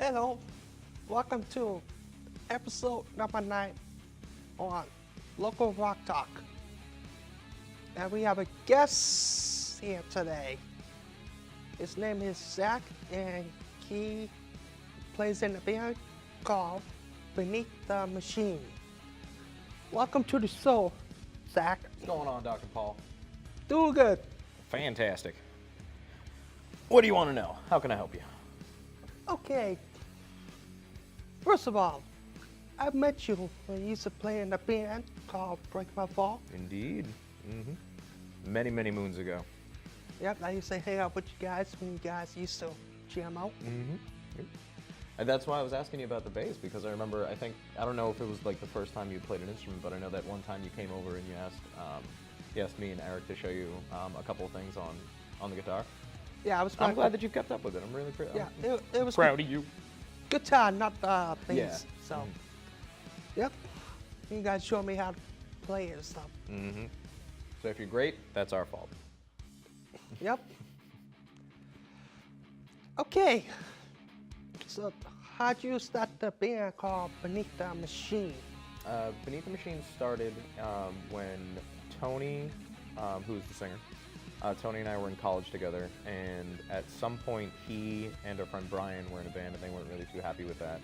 Hello, welcome to episode number 9 on Local Rock Talk. And we have a guest here today. His name is Zach, and he plays in a band called Beneath the Machine. Welcome to the show, Zach. What's going on, Dr. Paul? Doing good. Fantastic. What do you want to know? How can I help you? Okay. First of all, I met you when you used to play in a band called Break My Fall. Indeed. Many, many moons ago. Yep, I used to hang out with you guys when you guys used to jam out. And that's why I was asking you about the bass, because I remember, I don't know if it was like the first time you played an instrument, but I know that one time you came over and you asked me and Eric to show you a couple of things on the guitar. Yeah, I was. I'm glad that you've kept up with it. I'm really Yeah, it was proud of you. guitar, not bass. Yeah. So, yep. You guys showed me how to play it and stuff. So if you're great, that's our fault. Yep. Okay. So, how'd you start the band called Beneath the Machine? Beneath the Machine started when Tony, who's the singer, Tony and I were in college together, and at some point he and our friend Brian were in a band and they weren't really too happy with that.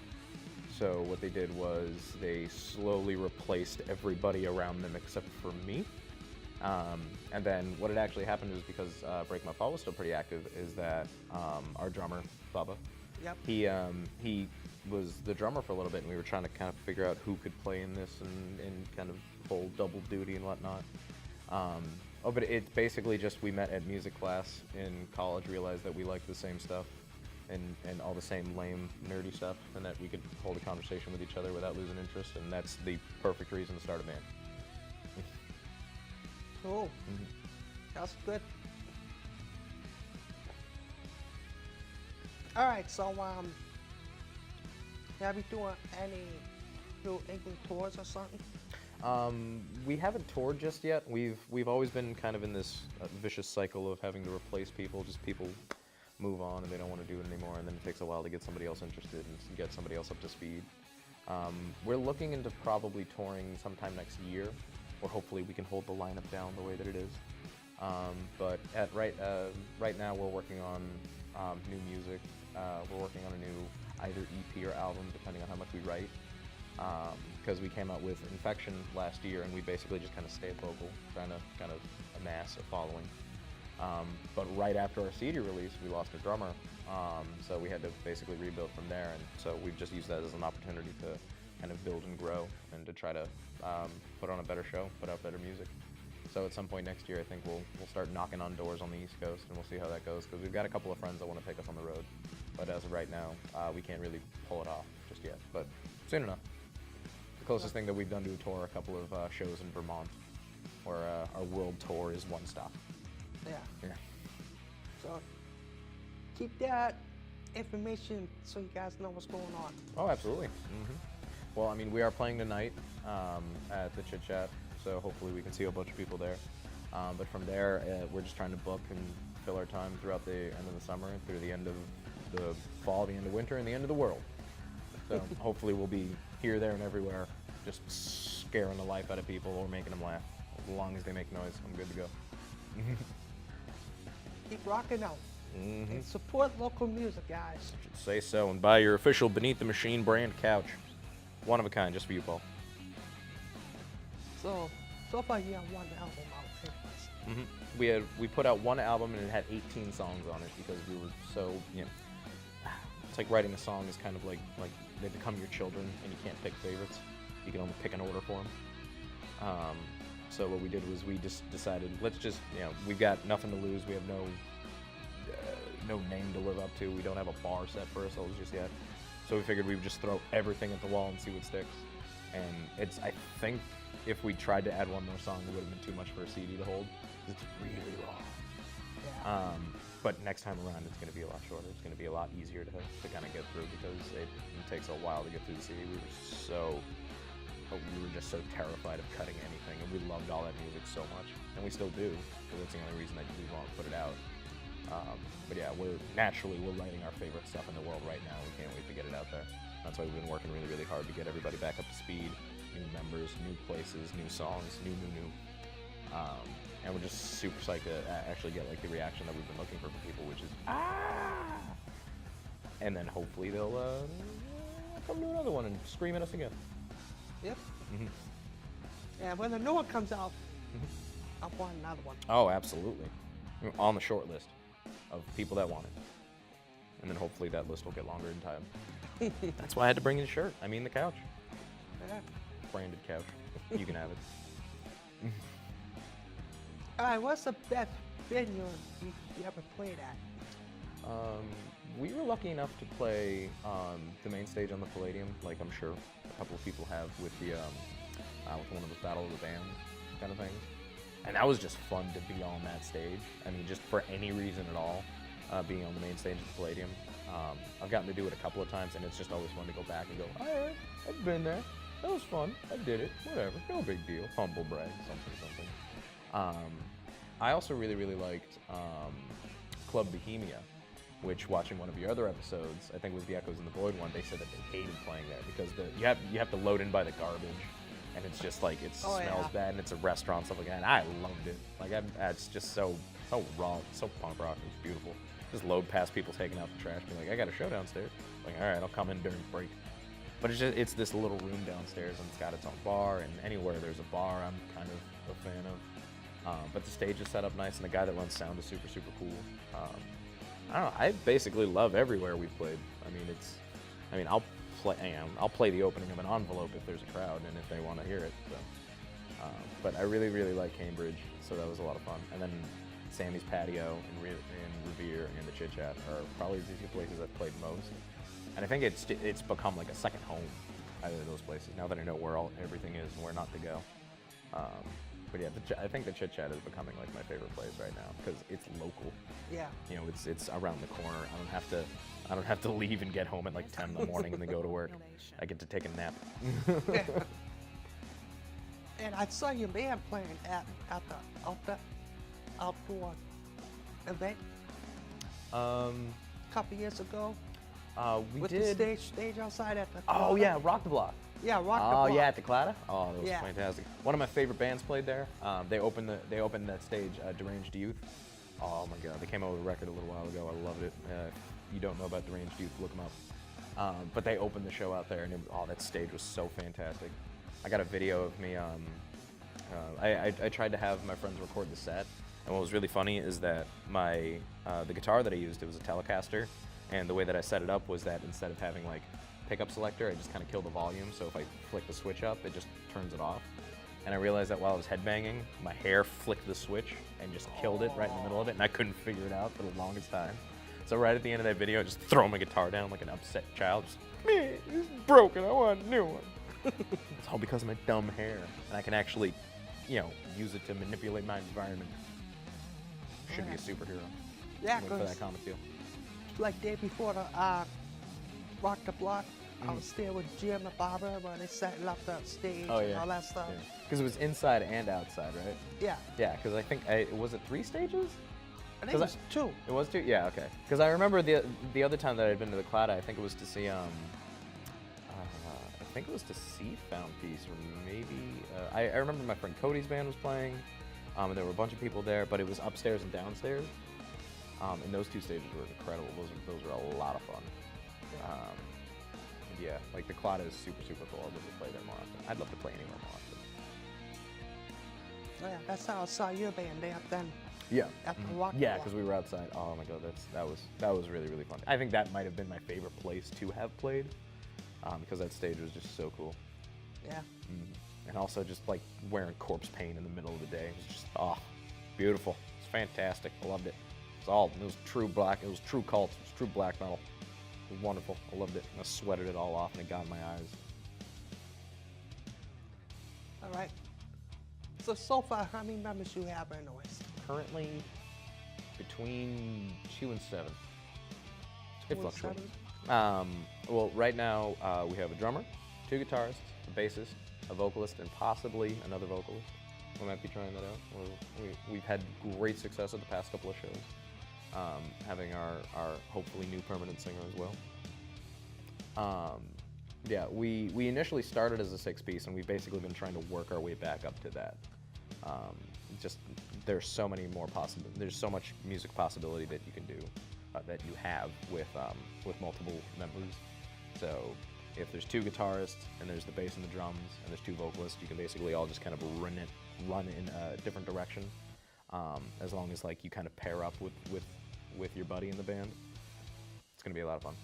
So what they did was they slowly replaced everybody around them except for me. And then what had actually happened is, because Break My Fall was still pretty active, is that our drummer, Bubba, Yep. he was the drummer for a little bit, and we were trying to kind of figure out who could play in this and kind of full double duty and whatnot. But it's basically just we met at music class in college, realized that we liked the same stuff and all the same lame, nerdy stuff, and that we could hold a conversation with each other without losing interest, and that's the perfect reason to start a band. Cool. That's good. All right, so have you doing any New England tours or something? We haven't toured just yet. We've always been kind of in this vicious cycle of having to replace people. Just people move on and they don't want to do it anymore, and then it takes a while to get somebody else interested and get somebody else up to speed. We're looking into probably touring sometime next year, or hopefully we can hold the lineup down the way that it is. But right now we're working on new music. We're working on a new either EP or album, depending on how much we write. Because we came out with Infection last year, and we basically just kind of stayed local, trying to kind of amass a following. But right after our CD release, we lost a drummer, so we had to basically rebuild from there, and so we've just used that as an opportunity to kind of build and grow, and to try to put on a better show, put out better music. So at some point next year, I think we'll start knocking on doors on the East Coast, and we'll see how that goes, because we've got a couple of friends that want to take us on the road. But as of right now, we can't really pull it off just yet, but soon enough. The closest thing that we've done to a tour are a couple of shows in Vermont, where our world tour is one stop. Yeah. Yeah. So keep that information so you guys know what's going on. Oh, absolutely. Well, I mean, we are playing tonight at the Chit Chat, so hopefully we can see a bunch of people there. But from there, we're just trying to book and fill our time throughout the end of the summer, through the end of the fall, the end of winter, and the end of the world. So hopefully we'll be here, there, and everywhere, just scaring the life out of people or making them laugh. As long as they make noise, I'm good to go. Keep rocking out. And support local music, guys. Say so, and buy your official Beneath the Machine brand couch. One of a kind, just for you, Paul. So far you have one album out anyways. We put out one album and it had 18 songs on it, because we were so, it's like writing a song is kind of like they become your children, and you can't pick favorites. You can only pick an order for them. So what we did was we just decided, let's just, we've got nothing to lose. We have no name to live up to. We don't have a bar set for ourselves just yet. So we figured we would just throw everything at the wall and see what sticks. And I think if we tried to add one more song, it would have been too much for a CD to hold. It's really long. Yeah. But next time around, it's going to be a lot shorter. It's going to be a lot easier to kind of get through, because it takes a while to get through the CD. We were just so terrified of cutting anything, and we loved all that music so much, and we still do, because that's the only reason that we want to put it out. But yeah, we're writing our favorite stuff in the world right now. We can't wait to get it out there. That's why we've been working really, really hard to get everybody back up to speed. New members, new places, new songs, new. And we're just super psyched to actually get like the reaction that we've been looking for from people, which is and then hopefully they'll come to another one and scream at us again. Yep. Mm-hmm. And when the new one comes out, I'll want another one. Oh, absolutely. On the short list of people that want it. And then hopefully that list will get longer in time. That's why I had to bring in a shirt. I mean the couch. Yeah. Branded couch. You can have it. All right, what's the best venue you ever played at? We were lucky enough to play the main stage on the Palladium, like I'm sure a couple of people have with the with one of those Battle of the Bands kind of things. And that was just fun to be on that stage. I mean, just for any reason at all, being on the main stage of the Palladium. I've gotten to do it a couple of times, and it's just always fun to go back and go, all right, I've been there. That was fun. I did it. Whatever. No big deal. Humble brag. Something. I also really, really liked Club Bohemia, which, watching one of your other episodes, I think it was the Echoes in the Void one, they said that they hated playing there because you have to load in by the garbage, and it's just like it smells bad, and it's a restaurant, stuff like that. And I loved it. Like it's just so raw, so punk rock. It was beautiful. Just load past people taking out the trash, be like, I got a show downstairs. Like, all right, I'll come in during break. But it's this little room downstairs, and it's got its own bar, and anywhere there's a bar, I'm kind of a fan of. But the stage is set up nice, and the guy that runs sound is super, super cool. I don't know. I basically love everywhere we've played. I'll play the opening of an envelope if there's a crowd and if they want to hear it. So, but I really, really like Cambridge, so that was a lot of fun. And then Sammy's Patio and Revere and the Chit Chat are probably the two places I've played most. And I think it's become like a second home, either of those places. Now that I know where everything is and where not to go. But yeah, I think the Chit Chat is becoming like my favorite place right now because it's local. Yeah. You know, it's around the corner. I don't have to leave and get home at like 10 in the morning and then go to work. I get to take a nap. Yeah. And I saw your band playing at the outdoor event a couple years ago. We with did the stage outside at the. Oh yeah, Rock the Block. Yeah, Rock the Oh Block. yeah, at the Clada. Oh, that was Yeah. fantastic. One of my favorite bands played there. They opened that stage, Deranged Youth. Oh my God, they came out with a record a little while ago. I loved it. If you don't know about Deranged Youth, look them up. But they opened the show out there, and that stage was so fantastic. I got a video of me. I tried to have my friends record the set, and what was really funny is that the guitar that I used, it was a Telecaster, and the way that I set it up was that instead of having like pickup selector, I just kind of kill the volume, so if I flick the switch up, it just turns it off. And I realized that while I was headbanging, my hair flicked the switch and just killed it right in the middle of it, and I couldn't figure it out for the longest time. So right at the end of that video, I just throw my guitar down like an upset child. Just, man, it's broken, I want a new one. It's all because of my dumb hair. And I can actually, use it to manipulate my environment. Should be a superhero. Yeah, For that because comic feel. like day before the Rock the Block, I was there with Jim the barber when they setting up the stage and all that stuff. Because it was inside and outside, right? Yeah. Yeah, because I think, was it 3 stages? I think it was 2. It was 2? Yeah, okay. Because I remember the other time that I'd been to the Clada, I think it was to see, Found Piece, or maybe, I remember my friend Cody's band was playing, and there were a bunch of people there, but it was upstairs and downstairs, and those 2 stages were incredible. Those were a lot of fun. Yeah, like the Clada is super, super cool. I'd love to play there more often. I'd love to play anywhere more often. Oh, yeah, that's how I saw your band there then. Yeah. At the Rock the Yeah, Block. because we were outside. Oh my God, that was really, really fun. I think that might have been my favorite place to have played, because that stage was just so cool. Yeah. And also just like wearing corpse paint in the middle of the day. It was just, beautiful. It's fantastic. I loved it. It was true black. It was true cult. It was true black metal. It was wonderful. I loved it. I sweated it all off and it got in my eyes. All right. So far, how many members you have in Noise? Currently between 2 and 7. It 2 and fluctuates. 7? Well, right now we have a drummer, 2 guitarists, a bassist, a vocalist, and possibly another vocalist. We might be trying that out. We've had great success at the past couple of shows. having our hopefully new permanent singer as well. Yeah, we initially started as a 6-piece, and we've basically been trying to work our way back up to that. Just there's so many more there's so much music possibility that you can do, that you have with multiple members. So if there's 2 guitarists and there's the bass and the drums and there's 2 vocalists, you can basically all just kind of run in a different direction. As long as like you kind of pair up with your buddy in the band, it's gonna be a lot of fun.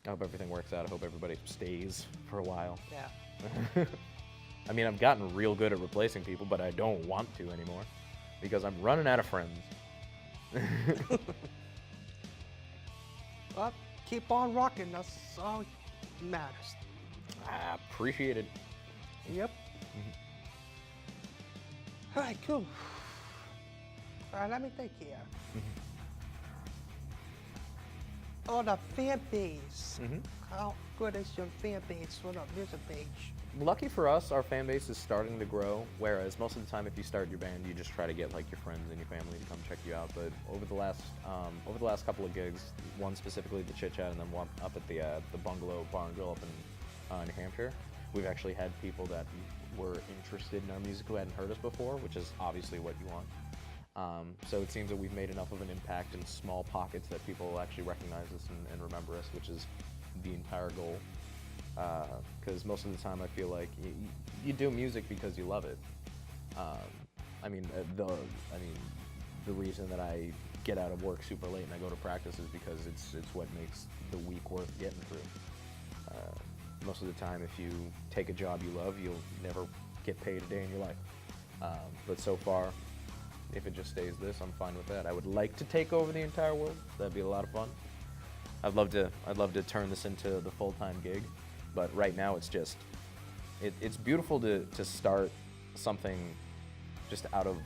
I hope everything works out. I hope everybody stays for a while. Yeah. I mean, I've gotten real good at replacing people, but I don't want to anymore because I'm running out of friends. Well, keep on rocking. That's all that matters. I appreciate it. Yep. All right, cool. All right, let me think here. Oh, the fan base. How good is your fan base for the music page? Lucky for us, our fan base is starting to grow, whereas most of the time if you start your band, you just try to get like your friends and your family to come check you out. But over the last couple of gigs, one specifically the Chit Chat and then one up at the Bungalow Bar and Grill up in New Hampshire, we've actually had people that were interested in our music who hadn't heard us before, which is obviously what you want. So it seems that we've made enough of an impact in small pockets that people will actually recognize us and remember us, which is the entire goal. Because most of the time I feel like you do music because you love it. The reason that I get out of work super late and I go to practice is because it's what makes the week worth getting through. Most of the time, if you take a job you love, you'll never get paid a day in your life. But so far, if it just stays this, I'm fine with that. I would like to take over the entire world. That'd be a lot of fun. I'd love to turn this into the full-time gig, but right now it's just, it's beautiful to start something just out of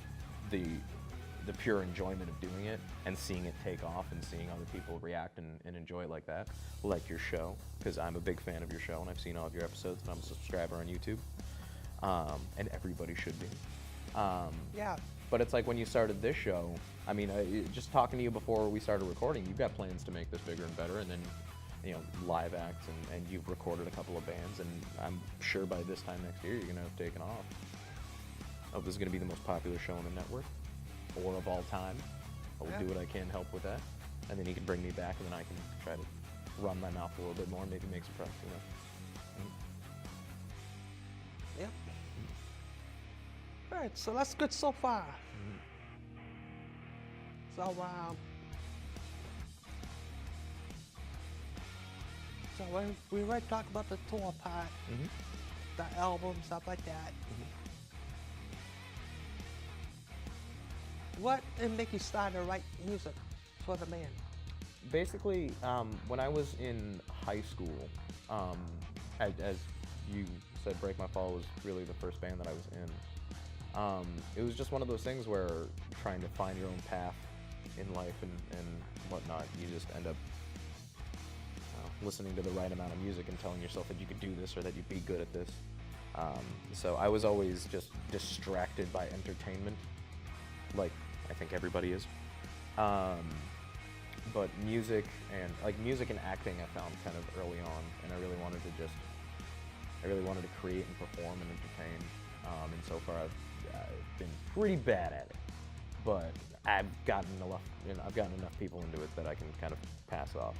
the pure enjoyment of doing it and seeing it take off and seeing other people react and enjoy it like that, like your show, because I'm a big fan of your show and I've seen all of your episodes and I'm a subscriber on YouTube, and everybody should be. Yeah. But it's like when you started this show, I mean, just talking to you before we started recording, you've got plans to make this bigger and better, and then, you know, live acts, and you've recorded a couple of bands, and I'm sure by this time next year you're going to have taken off. I hope this is going to be the most popular show on the network, or of all time. I will do what I can to help with that, and then you can bring me back, and then I can try to run my mouth a little bit more, and maybe make some press, you know. Yep. All right, so that's good so far. So, we already talked about the tour part, the album, stuff like that. What did make you start to write music for the band? Basically, when I was in high school, as you said, Break My Fall was really the first band that I was in. It was just one of those things where trying to find your own path in life and whatnot, you just end up listening to the right amount of music and telling yourself that you could do this or that you'd be good at this. So I was always just distracted by entertainment, like I think everybody is. But music and acting I found kind of early on, and I really wanted to create and perform and entertain. And so far I've been pretty bad at it, but I've gotten enough people into it that I can kind of pass off.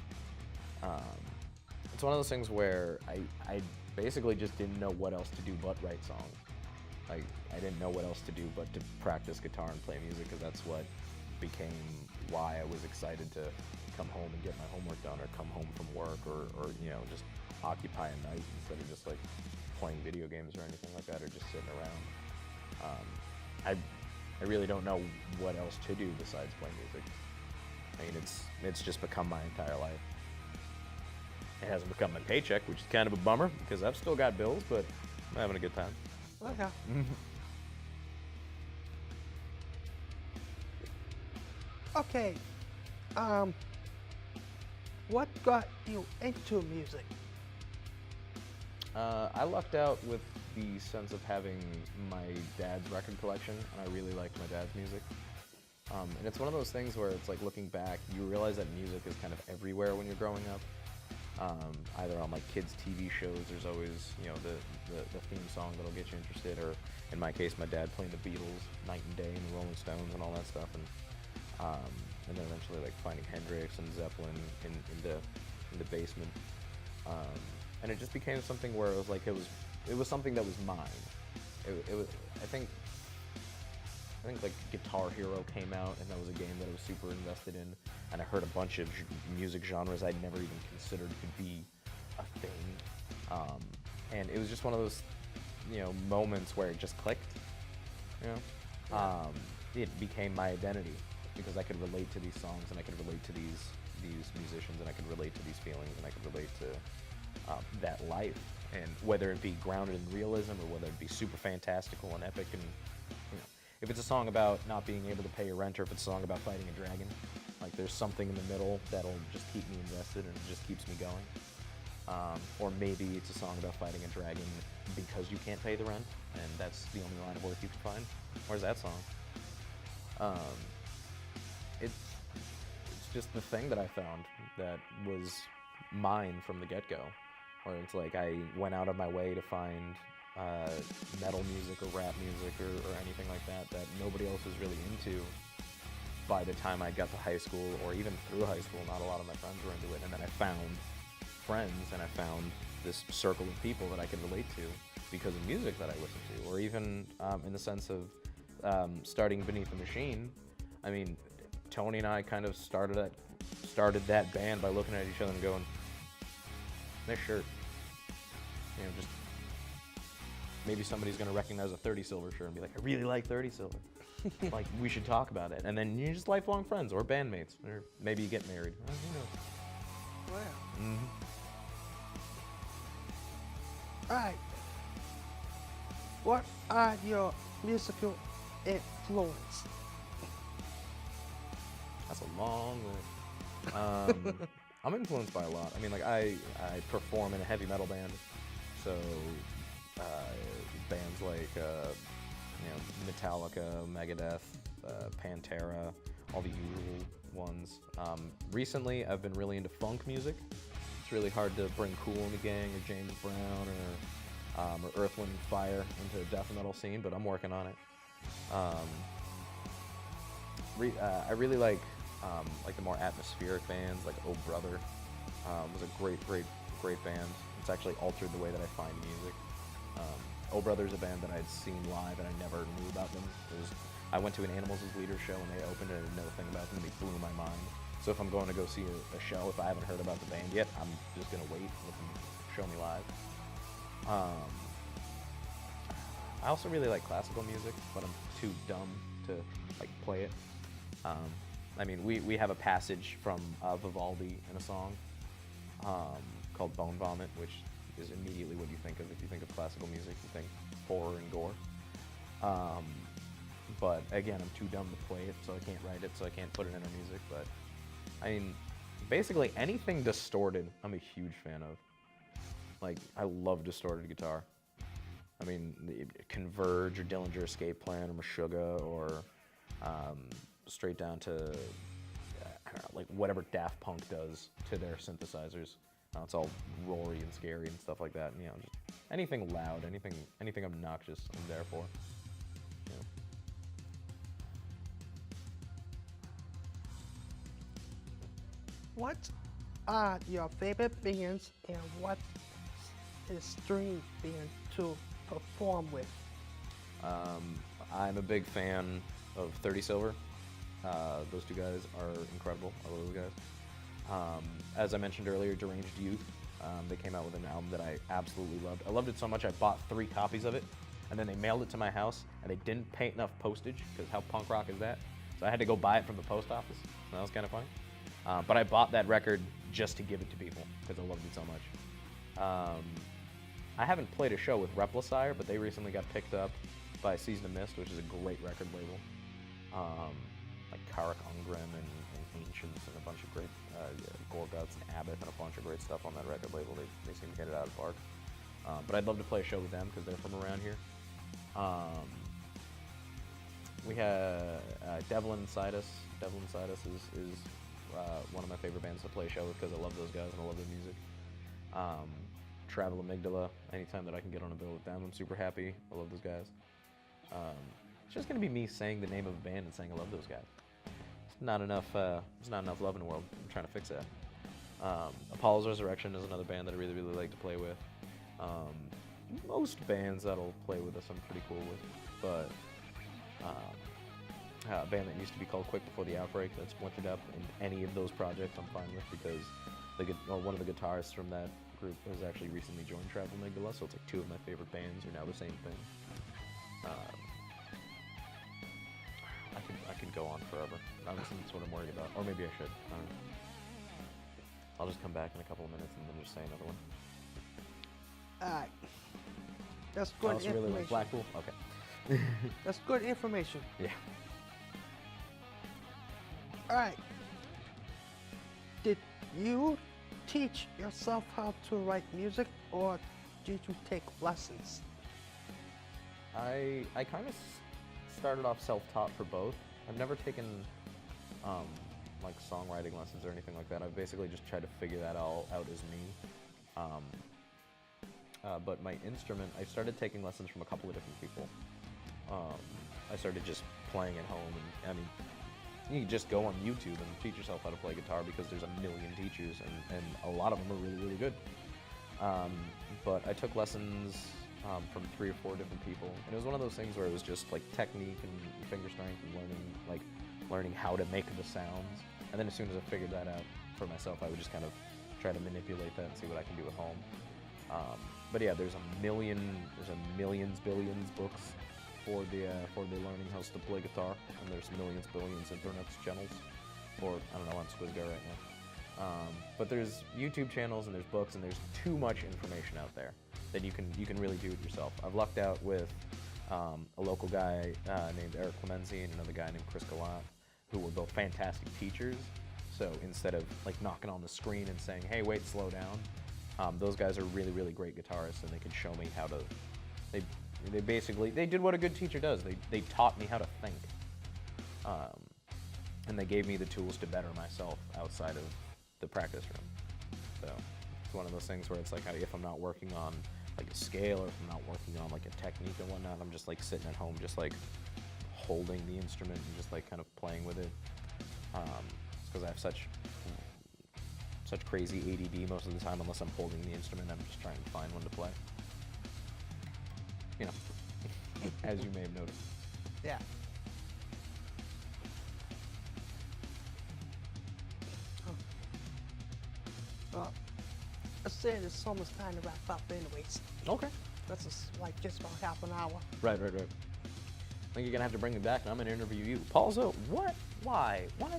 It's one of those things where I basically just didn't know what else to do but write songs. I didn't know what else to do but to practice guitar and play music, because that's what became why I was excited to come home and get my homework done, or come home from work, or you know, just occupy a night instead of just like playing video games or anything like that, or just sitting around. I really don't know what else to do besides play music. I mean, it's just become my entire life. It hasn't become my paycheck, which is kind of a bummer, because I've still got bills, but I'm having a good time. Okay. Okay. What got you into music? I lucked out with the sense of having my dad's record collection, and I really liked my dad's music. And it's one of those things where it's like looking back, you realize that music is kind of everywhere when you're growing up. Either on like kids' TV shows, there's always the theme song that'll get you interested, or in my case, my dad playing the Beatles night and day and the Rolling Stones and all that stuff, and then eventually like finding Hendrix and Zeppelin in the basement, and it just became something where it was something that was mine. It was I think like Guitar Hero came out, and that was a game that I was super invested in, and I heard a bunch of music genres I'd never even considered could be a thing, and it was just one of those, moments where it just clicked, it became my identity, because I could relate to these songs, and I could relate to these musicians, and I could relate to these feelings, and I could relate to that life, and whether it be grounded in realism or whether it be super fantastical and epic, and if it's a song about not being able to pay your rent, or if it's a song about fighting a dragon, like there's something in the middle that'll just keep me invested and it just keeps me going. Or maybe it's a song about fighting a dragon because you can't pay the rent, and that's the only line of work you can find. Where's that song? It's just the thing that I found that was mine from the get-go, where it's like I went out of my way to find metal music or rap music or anything like that nobody else was really into by the time I got to high school, or even through high school. Not a lot of my friends were into it, and then I found friends, and I found this circle of people that I could relate to because of music that I listened to, or even in the sense of starting Beneath the Machine. I mean, Tony and I kind of started that band by looking at each other and going, nice shirt. Just maybe somebody's going to recognize a 30 Silver shirt and be like, I really like 30 Silver. Like, we should talk about it. And then you're just lifelong friends, or bandmates, or maybe you get married. Who knows? Wow. Mm-hmm. Alright. What are your musical influence? That's a long list. I'm influenced by a lot. I mean, like, I perform in a heavy metal band, so bands like Metallica, Megadeth, Pantera, all the usual ones. Recently, I've been really into funk music. It's really hard to bring Kool and the Gang or James Brown or Earth, Wind & Fire into the death metal scene, but I'm working on it. I really like the more atmospheric bands, like Oh Brother was a great band. It's actually altered the way that I find music. Oh Brother's a band that I'd seen live and I never knew about them. I went to an Animals as Leaders show and they opened it, and I didn't know a thing about them, and they blew my mind. So if I'm going to go see a show, if I haven't heard about the band yet, I'm just going to wait and let them show me live. I also really like classical music, but I'm too dumb to play it. I mean, we have a passage from Vivaldi in a song called Bone Vomit, which is immediately what you think of. If you think of classical music, you think horror and gore. But again, I'm too dumb to play it, so I can't write it, so I can't put it in our music. But I mean, basically anything distorted, I'm a huge fan of. Like, I love distorted guitar. I mean, Converge or Dillinger Escape Plan or Meshuggah, or straight down to I don't know, like whatever Daft Punk does to their synthesizers. It's all roary and scary and stuff like that. And, just anything loud, anything obnoxious, I'm there for. What are your favorite bands, and what is dream band to perform with? I'm a big fan of 30 Silver. Those two guys are incredible. I love those guys. As I mentioned earlier, Deranged Youth, they came out with an album that I absolutely loved. I loved it so much I bought 3 copies of it, and then they mailed it to my house, and they didn't pay enough postage, because how punk rock is that? So I had to go buy it from the post office. So that was kind of funny. But I bought that record just to give it to people, because I loved it so much. I haven't played a show with Replicire, but they recently got picked up by Season of Mist, which is a great record label. Like Karak Ungren and Ancients and a bunch of great Gorguts and Abbott and a bunch of great stuff on that record label. They seem to get it out of the park. But I'd love to play a show with them because they're from around here. We have Devlin Sidus. Devlin Sidus is one of my favorite bands to play a show with because I love those guys and I love their music. Travel Amygdala. Anytime that I can get on a bill with them, I'm super happy. I love those guys. It's just gonna be me saying the name of a band and saying I love those guys. It's not enough. There's not enough love in the world. I'm trying to fix that. Apollo's Resurrection is another band that I really, really like to play with. Most bands that'll play with us I'm pretty cool with, but a band that used to be called Quick Before the Outbreak that's splintered up in any of those projects I'm fine with because one of the guitarists from that group has actually recently joined Travel Amygdala, so it's like two of my favorite bands are now the same thing. I could go on forever. That's what I'm worried about, or maybe I should. I don't know. I'll just come back in a couple of minutes and then just say another one. Alright. That's good Oh, so information. really like Blackpool? Okay. That's good information. Yeah. Alright. Did you teach yourself how to write music or did you take lessons? I kind of started off self-taught for both. I've never taken like songwriting lessons or anything like that. I've basically just tried to figure that all out as me. But my instrument, I started taking lessons from a couple of different people. I started just playing at home, and I mean, you can just go on YouTube and teach yourself how to play guitar because there's a million teachers, and a lot of them are really, really good. But I took lessons from 3 or 4 different people, and it was one of those things where it was just like technique and finger strength and learning how to make the sounds. And then as soon as I figured that out for myself, I would just kind of try to manipulate that and see what I can do at home. But yeah, there's millions, billions books for the learning how to play guitar, and there's millions, billions internet channels, or I don't know, on Squizga right now. But there's YouTube channels and there's books and there's too much information out there that you can really do it yourself. I've lucked out with a local guy named Eric Clemenzi and another guy named Chris Gallant, who were both fantastic teachers. So instead of like knocking on the screen and saying, "Hey, wait, slow down," those guys are really, really great guitarists, and they can show me how to. They basically did what a good teacher does. They taught me how to think, and they gave me the tools to better myself outside of the practice room. So it's one of those things where it's like if I'm not working on like a scale or if I'm not working on like a technique and whatnot, I'm just like sitting at home, just like holding the instrument and just like kind of playing with it. It's because I have such crazy ADD most of the time. Unless I'm holding the instrument, I'm just trying to find one to play. You know, as you may have noticed. Yeah. Well, I said it's almost time to wrap up anyways. Okay. That's like just about half an hour. Right. I think you're gonna have to bring me back, and I'm gonna interview you, Paul. So, why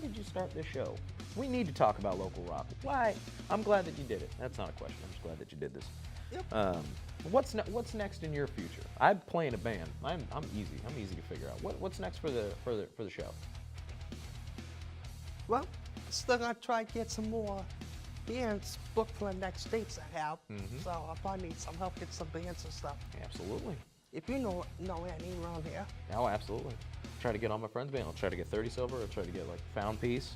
did you start this show? We need to talk about local rock. Why? I'm glad that you did it. That's not a question. I'm just glad that you did this. Yep. What's next in your future? I'm playing a band. I'm easy. I'm easy to figure out. What's next for the show? Well, still gonna try to get some more bands booked for the next dates I have. So I'll probably need some help get some bands and stuff. Absolutely. If you know any around here. Oh, absolutely. Try to get on my friend's band. I'll try to get 30 Silver. I'll try to get like Found Peace.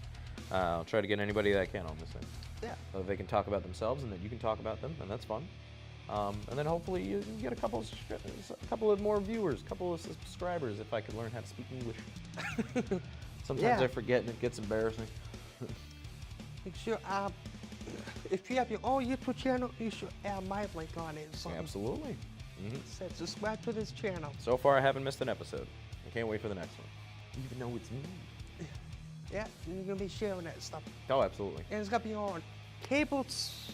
I'll try to get anybody that I can on this thing. Yeah. So they can talk about themselves, and then you can talk about them, and that's fun. And then hopefully you can get a couple of more viewers, a couple of subscribers if I could learn how to speak English. Sometimes Yeah. I forget and it gets embarrassing. Make sure if you have your own YouTube channel, you should add my link on it. So Absolutely. said subscribe to this channel. So far I haven't missed an episode. I can't wait for the next one. Even though it's me. Yeah, and you're gonna be sharing that stuff. Oh, absolutely. And it's gonna be on Cable's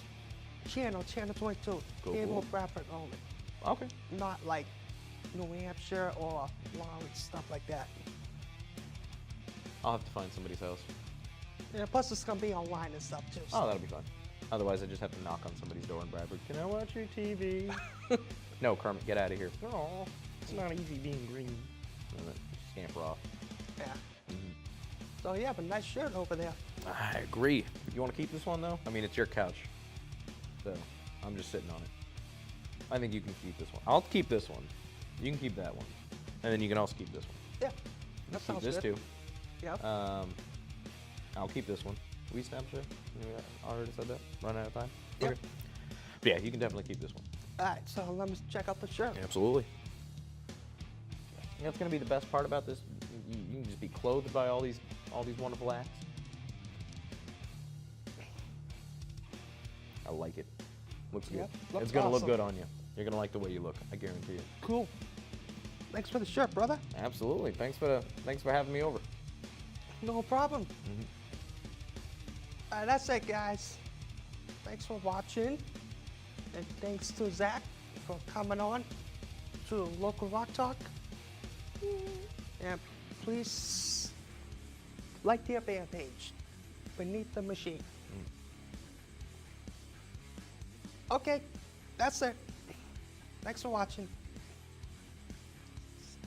channel 22. Cool, Cable cool. Bradford only. Okay. Not like New Hampshire or Lawrence, stuff like that. I'll have to find somebody's house. And plus it's gonna be online and stuff too. Oh, that'll be fun. Otherwise, I just have to knock on somebody's door in Bradford. Can I watch your TV? No, Kermit, get out of here. Oh, it's not easy being green. And then scamper off. Yeah. So you have a nice shirt over there. I agree. You want to keep this one, though? I mean, it's your couch. So, I'm just sitting on it. I think you can keep this one. I'll keep this one. You can keep that one. And then you can also keep this one. Yeah. That Keep sounds this good. too. Yep. I'll keep this one. We established it? I already said that? Run out of time? Yep. Okay. But yeah, you can definitely keep this one. All right, so let me check out the shirt. Absolutely. That's gonna be the best part about this. You can just be clothed by all these wonderful acts. I like it. Looks good. Yep, looks It's gonna look awesome. good on you. You're gonna like the way you look. I guarantee it. Cool. Thanks for the shirt, brother. Absolutely. Thanks for having me over. No problem. All right, that's it, guys. Thanks for watching, and thanks to Zach for coming on to Local Rock Talk. And please like their fan page, Beneath the Machine. Okay, that's it. Thanks for watching.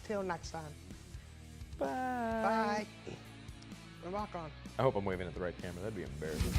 Till next time. Bye. Bye. Rock on. I hope I'm waving at the right camera. That'd be embarrassing.